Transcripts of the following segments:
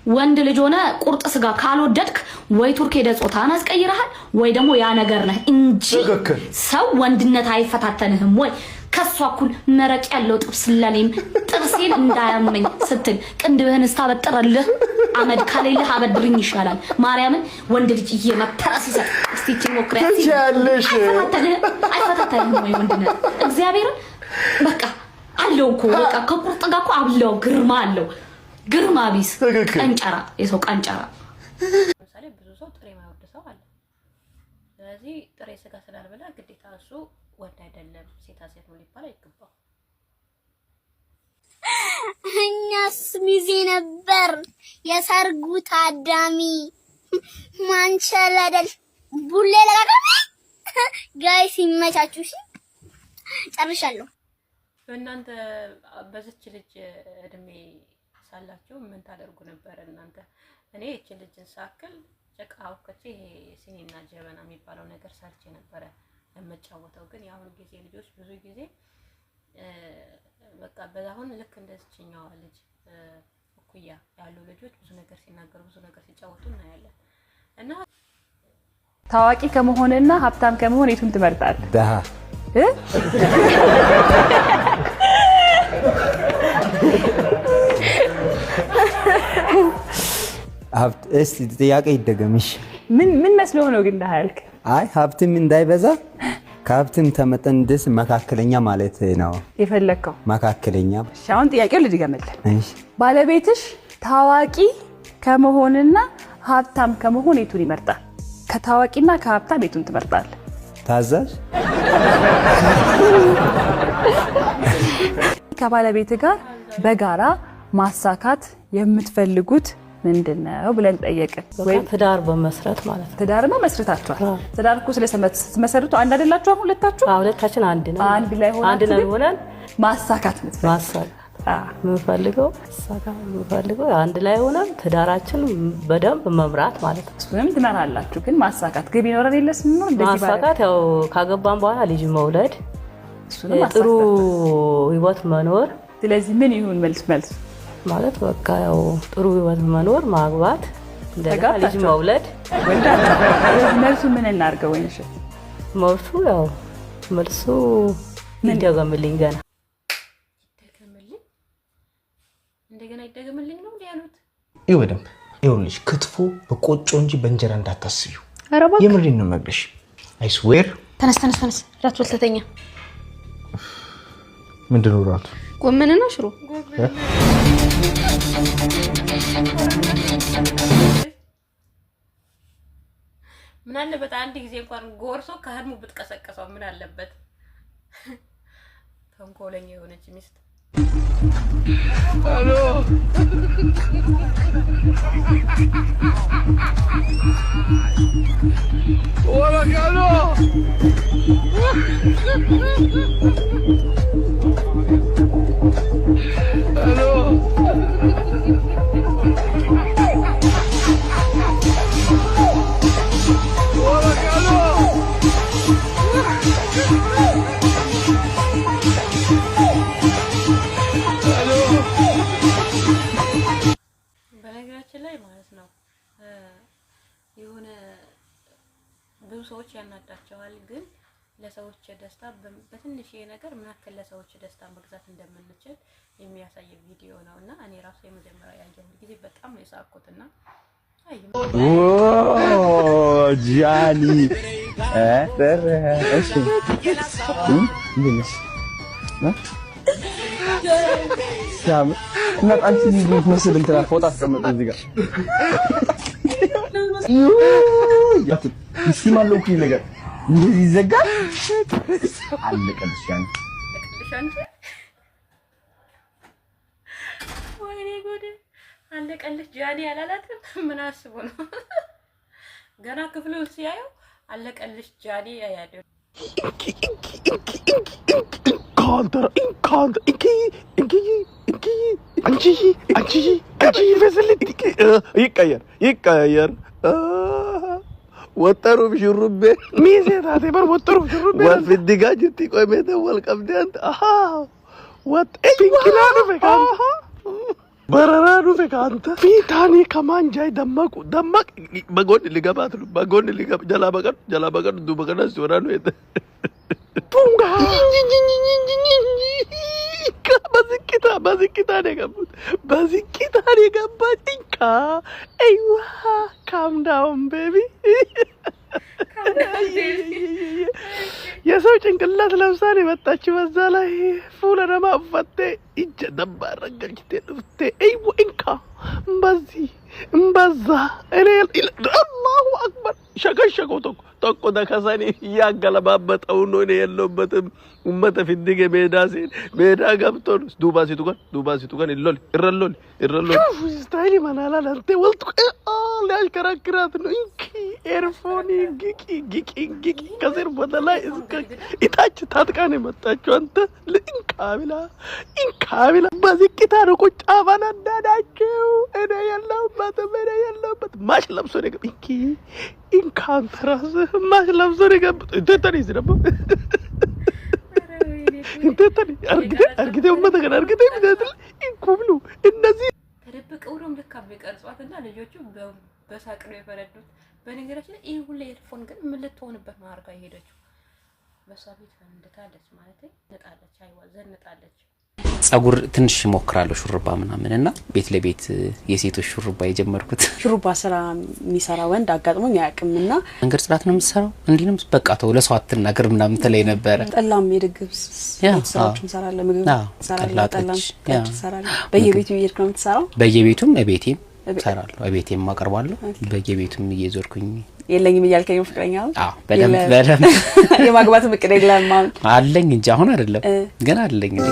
ወንድ ልጅ ሆነ ቁርጥ ስጋ ካልወደድክ ወይ ቱርክ ሄደ ጾታን አስቀይረሃል ወይ ደግሞ ያ ነገር ነህ እንጂ ሰው ወንድነት አይፈታተንህም ወይ ከሷ እኩል መረቅ ያለው ጥብስ ለኔም ጥብሴን እንዳያመኝ ስትል ቅንድብህን ስታበጥረልህ አመድ ካለልህ አበድርኝ ይሻላል ማርያምን ወንድ ልጅ እየመተራስ ይሰጥ እስቲ ሞክሪያት ትችያለሽ አይፈታተንህም ወይ ወንድነት እግዚአብሔር በቃ አለው እኮ በቃ ከቁርጥ ጋር እኮ አብለው ግርማ አለው ግርማ ቢስ ቀንጨራ የሰው ቀንጨራ ለምሳሌ ብዙ ሰው ጥሬ ማይወድ ሰው አለ ስለዚህ ጥሬ ስጋ ስላልበላ ግዴታ እሱ ወንድ አይደለም ሴታ ሴት ነው ሊባል አይገባም እኛስ ሚዜ ነበር የሰርጉ ታዳሚ ማንቸለደል ቡሌ ለጋጋሚ ጋይስ ይመቻችሁ እሺ ጨርሻለሁ እናንተ በዚች ልጅ እድሜ ሳላችሁ ምን ታደርጉ ነበር እናንተ እኔ እቺ ልጅን ሳክል ጨቃው ከቼ ሲኒና ጀበና የሚባለው ነገር ሰርቼ ነበር ለመጫወተው ግን ያሁን ጊዜ ልጆች ብዙ ጊዜ በቃ በዛሁን ልክ እንደዚህኛው ልጅ እኩያ ያሉ ልጆች ብዙ ነገር ሲናገሩ ብዙ ነገር ሲጫወቱ እናያለን እና ታዋቂ ከመሆንና ሀብታም ከመሆን የቱን ትመርጣለህ ደሃ ሀብት እስቲ ጥያቄ ይደገምሽ ምን መስሎ ነው ግን ዳልክ አይ ሀብትም እንዳይበዛ ከሀብትም ተመጠን ድረስ መካከለኛ ማለት ነው የፈለከው መካከለኛ ሻውን ጥያቄው ልድገምልህ እሺ ባለቤትሽ ታዋቂ ከመሆንና ሀብታም ከመሆን የቱን ይመርጣል ከታዋቂና ከሀብታም የቱን ትመርጣለህ ታዛዥ ከባለቤት ጋር በጋራ ማሳካት የምትፈልጉት ምንድነው ብለን ጠየቅን ወይ ትዳር በመስረት ማለት ነው ትዳርማ መስረታችኋል ትዳር እኮ ስለመሰረቱ አንድ አይደላችሁ አሁን ሁለታችሁ ሁለታችን አንድ ነው አንድ ላይ ሆነን ማሳካት ምንፈልገው አንድ ላይ ሆነን ትዳራችን በደንብ መምራት ማለት ነው እሱንም ትመራላችሁ ግን ማሳካት ግብ ይኖረን የለስ ምን እንደዚህ ማሳካት ያው ካገባን በኋላ ልጅ መውለድ ጥሩ ህይወት መኖር ስለዚህ ምን ይሁን መልስ ማለት በቃ ያው ጥሩ ህይወት መኖር ማግባት እንደገና ልጅ መውለድ መልሱ ምን እናርገው ወይንሽ መልሱ ይደገምልኝ ገና እንደገና ይደገምልኝ ነው ያሉት ይወደም ይኸውልሽ ክትፎ በቆጮ እንጂ በእንጀራ እንዳታስዩ የምሬን ነው የምነግርሽ አይ ስዌር ተነስ ራቱ ወልተተኛ ምንድነው ራቱ ጎመንና ሽሮ ምን አለበት አንድ ጊዜ እንኳን ጎርሶ ከህልሙ ብትቀሰቀሰው ምን አለበት ተንኮለኛ የሆነች ሚስት አሎ ወራካሎ አሎ ወራካሎ በነገራችን ላይ ማለት ነው የሆነ ብዙ ሰዎች ያናዳቸዋል ግን ለሰዎች ደስታ በትንሽ ነገር ማከለ ለሰዎች ደስታ መግዛት እንደምንችል የሚያሳይ ቪዲዮ ነውና እኔ ራሴ የመጀመሪያ ያየሁት ጊዜ በጣም ነው የሳቅኩትና ጃኒ እሺ ሲያም እና አንቺ ልጅ መስል እንትና ፎቶ አስቀምጥ እዚህ ጋር ይስማለው ኩይ ነገር እንደዚህ ይዘጋል አለቀልሽ አንቺ ወይኔ ጉድ አለቀልሽ ጃኒ አላላትም ምን አስቦ ነው ገና ክፍሉን ሲያየው አለቀልሽ ጃኒ ያያደው ኢንካውንተር አንቺ ፈስልት ይቀየር ወጠሩ ብሽሩቤ ሚዜታቴ በር ወጠሩ ብሽሩቤ ወልፍድጋ ጅርቲ ቆይሜተ ወልቀብደንት ወጥ ኢንኪላኑ ፈካን بررانو فيك أنت في تاني كمان جاي دمك بقول اللي قبات بقول اللي قب جلا بقر دو بقر سورانو يد بازكتا نيجابوت إنكا أيوة calm down baby የሰው ጭንቅላት ለምሳሌ መጣች በዛ ላይ ፉለ ደማ ፈቴ እጀ ደባ ረጋግቴ ልፍቴ አይው እንካ በዚህ በዛ እኔ አላሁ አክበር ሸከሸከው ተቆ ደከሰኒ ያገለባበጠው ነው እኔ የለውበትም ኡመተ ፍድገ ሜዳ ገብቶ ዱባሲቱ ጋር ይረሎል ስታይል ማናላ አንተ ወልቱ ሊያሽከረክራት ነው እንኪ ኤርፎን ጊቂ ከስር በላይ እስከ እታች ታጥቃን የመጣችው አንተ ለኢንካቢላ በዝቅታ ነው ቁጭ አባናዳዳቸው እኔ የለውበት ማሽ ለብሶ ነው እንኪ ኢንካንት ራስ ማሽ ለብሶ ነው እንተተሪስ ደግሞ እንተተሪ አርግቴ ኡመተ ጋር አርግቴ ምንድነው ኢንኩብሉ እነዚህ ተደብቀው ነው ልካብ ይቀርጿትና ልጆቹ በሳቅ ነው የፈረዱት። በነገራችን ላይ ይሄ ሁሉ ኤርፎን ግን ምን ልትሆንበት ነው አርጋ ይሄደችው? በሷ ቤት እንደታለች ማለት ነጣለች፣ አይዋ ዘንጣለች። ጸጉር ትንሽ ሞክራለሁ ሹሩባ ምናምን እና ቤት ለቤት የሴቶች ሹሩባ የጀመርኩት ሹሩባ ስራ የሚሰራ ወንድ አጋጥሞኝ አያውቅምና መንገድ ጽዳት ነው የምትሰራው እንዲንም በቃ ተው ለሰው አትናገር ምናምን ተለይ ነበር። ጠላም የድግስ ስራዎች እንሰራለን፣ ምግብ እንሰራለን፣ እንሰራለን። በየቤቱ እየሄድኩ ነው የምትሰራው? በየቤቱም እቤቴም እሰራለሁ፣ እቤቴም አቀርባለሁ፣ በየቤቱም እየዞርኩኝ የለኝም እያልከኝ ፍቅረኛ? አዎ በደንብ የማግባት ምክር የለም አለኝ እንጂ አሁን አይደለም ግን አለኝ እንዴ።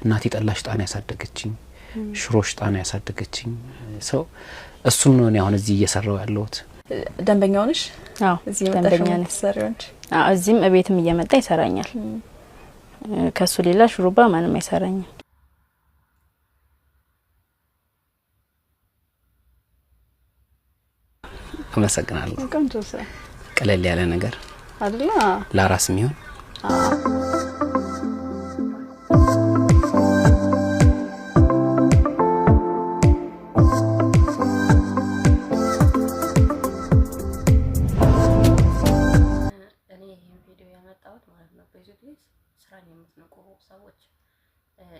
እናቴ ጠላሽ ጣና ያሳደገችኝ ሽሮሽ ጣና ያሳደገችኝ ሰው እሱን ነው አሁን እዚህ እየሰራው ያለሁት። ደንበኛው ነሽ? አዎ እዚህ ደንበኛ ነሽ ሰሪዎች? አዎ እዚህም እቤትም እየመጣ ይሰራኛል። ከሱ ሌላ ሹሩባ ማንም አይሰራኝም። አመሰግናለሁ። ቆንጆ ሰው ቀለል ያለ ነገር አይደለ? ለራስም ይሁን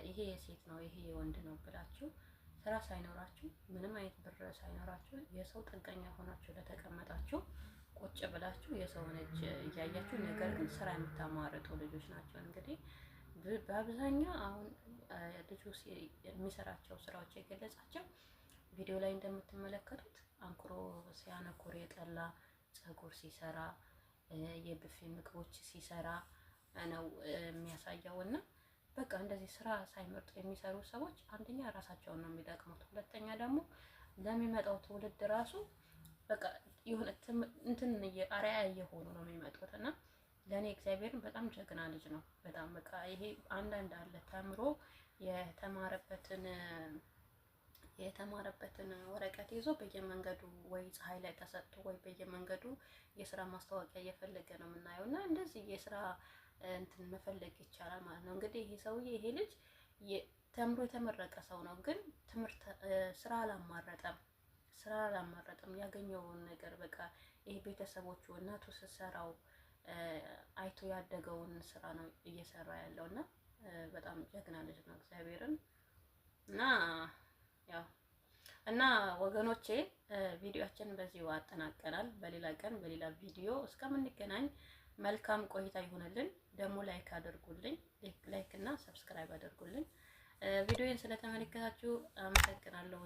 ይሄ የሴት ነው ይሄ የወንድ ነው ብላችሁ ስራ ሳይኖራችሁ ምንም አይነት ብር ሳይኖራችሁ የሰው ጥገኛ ሆናችሁ ለተቀመጣችሁ ቁጭ ብላችሁ የሰውን እጅ እያያችሁ ነገር ግን ስራ የምታማርጡ ልጆች ናቸው። እንግዲህ በአብዛኛው አሁን ልጁ የሚሰራቸው ስራዎች የገለጻቸው ቪዲዮ ላይ እንደምትመለከቱት አንክሮ ሲያነኩር የጠላ ጸጉር ሲሰራ የብፌ ምግቦች ሲሰራ ነው የሚያሳየውና በቃ እንደዚህ ስራ ሳይመርጡ የሚሰሩ ሰዎች አንደኛ ራሳቸውን ነው የሚጠቅሙት፣ ሁለተኛ ደግሞ ለሚመጣው ትውልድ ራሱ በቃ የሆነ እንትን አርአያ የሆኑ ነው የሚመጡትና ለኔ እግዚአብሔርን በጣም ጀግና ልጅ ነው። በጣም በቃ ይሄ አንዳንድ አለ ተምሮ የተማረበትን ወረቀት ይዞ በየመንገዱ ወይ ፀሐይ ላይ ተሰጥቶ ወይ በየመንገዱ የስራ ማስታወቂያ እየፈለገ ነው የምናየውና እንደዚህ የስራ እንትን መፈለግ ይቻላል ማለት ነው። እንግዲህ ይሄ ሰውዬ ይሄ ልጅ ተምሮ የተመረቀ ሰው ነው፣ ግን ትምህርት ስራ አላማረጠም። ያገኘውን ነገር በቃ ይሄ ቤተሰቦቹ እናቱ ስትሰራው አይቶ ያደገውን ስራ ነው እየሰራ ያለውና በጣም ጀግና ልጅ ነው እግዚአብሔርን እና ወገኖቼ ቪዲዮአችን በዚህ አጠናቀናል። በሌላ ቀን በሌላ ቪዲዮ እስከምንገናኝ መልካም ቆይታ ይሁንልን። ደግሞ ላይክ አድርጉልኝ፣ ላይክ እና ሰብስክራይብ አድርጉልኝ። ቪዲዮዬን ስለተመለከታችሁ አመሰግናለሁ።